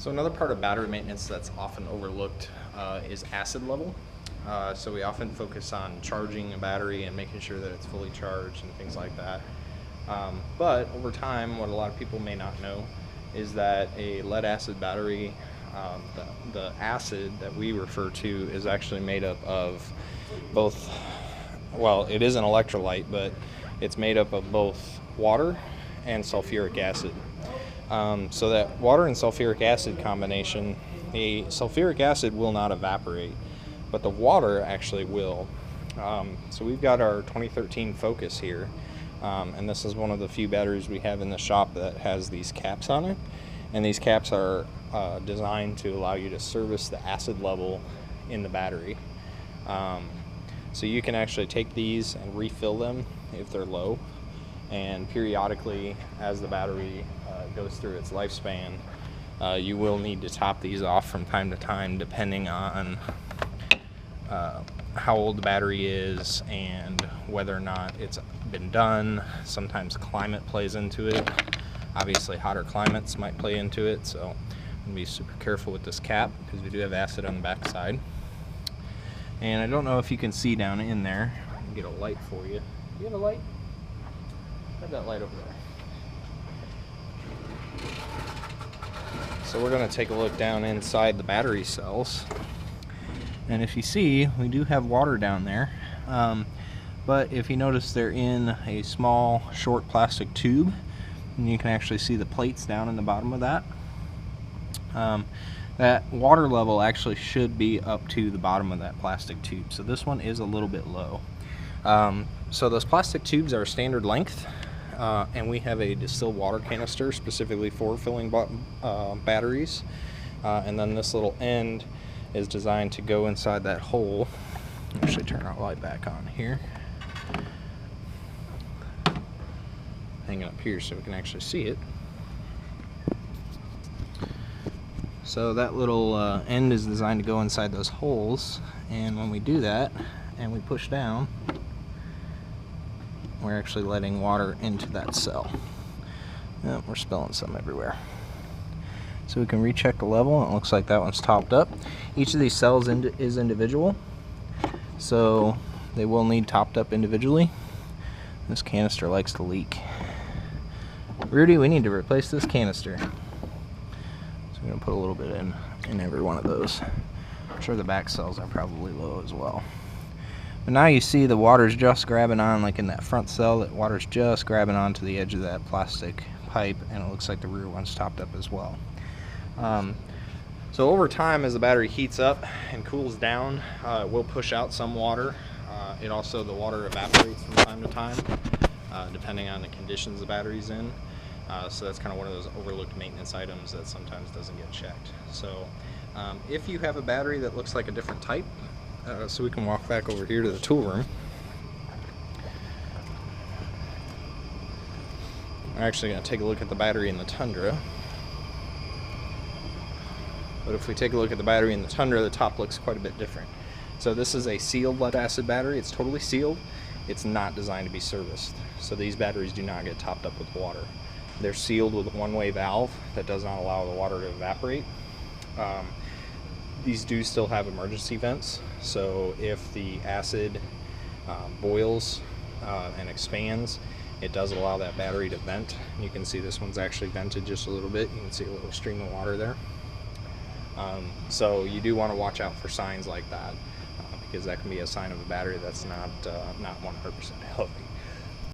So another part of battery maintenance that's often overlooked is acid level. So we often focus on charging a battery and making sure that it's fully charged and things like that. But over time, what a lot of people may not know is that a lead acid battery, the acid that we refer to is actually made up of both, well, it is an electrolyte, but it's made up of both water and sulfuric acid. So that water and sulfuric acid combination, the sulfuric acid will not evaporate, but the water actually will. So we've got our 2013 Focus here, and this is one of the few batteries we have in the shop that has these caps on it, and these caps are designed to allow you to service the acid level in the battery. So you can actually take these and refill them if they're low, and periodically as the battery goes through its lifespan, you will need to top these off from time to time depending on how old the battery is and whether or not it's been done. Sometimes climate plays into it. Obviously hotter climates might play into it, so I'm going to be super careful with this cap because we do have acid on the back side. And I don't know if you can see down in there. I can get a light for you. Do you have a light? Have that light over there. So we're going to take a look down inside the battery cells. And if you see, we do have water down there. But if you notice, they're in a small, short plastic tube. And you can actually see the plates down in the bottom of that. That water level actually should be up to the bottom of that plastic tube. So this one is a little bit low. So those plastic tubes are standard length, and we have a distilled water canister specifically for filling batteries. And then this little end is designed to go inside that hole. Actually turn our light back on here. Hang it up here so we can actually see it. So that little end is designed to go inside those holes, and when we do that and we push down, we're actually letting water into that cell. Oh, we're spilling some everywhere. So we can recheck the level, and it looks like that one's topped up. Each of these cells is individual, so they will need topped up individually. This canister likes to leak. Rudy, we need to replace this canister. I'm going to put a little bit in every one of those. I'm sure the back cells are probably low as well. But now you see the water's just grabbing on, like in that front cell, that water's just grabbing onto the edge of that plastic pipe, and it looks like the rear one's topped up as well. So over time, as the battery heats up and cools down, it will push out some water. The water evaporates from time to time, depending on the conditions the battery's in. So that's kind of one of those overlooked maintenance items that sometimes doesn't get checked. So if you have a battery that looks like a different type, so we can walk back over here to the tool room. We're actually going to take a look at the battery in the Tundra. But if we take a look at the battery in the Tundra, the top looks quite a bit different. So this is a sealed lead acid battery. It's totally sealed. It's not designed to be serviced. So these batteries do not get topped up with water. They're sealed with a one-way valve that does not allow the water to evaporate. These do still have emergency vents, so if the acid boils and expands, it does allow that battery to vent. You can see this one's actually vented just a little bit. You can see a little stream of water there. So you do want to watch out for signs like that, because that can be a sign of a battery that's not 100% healthy.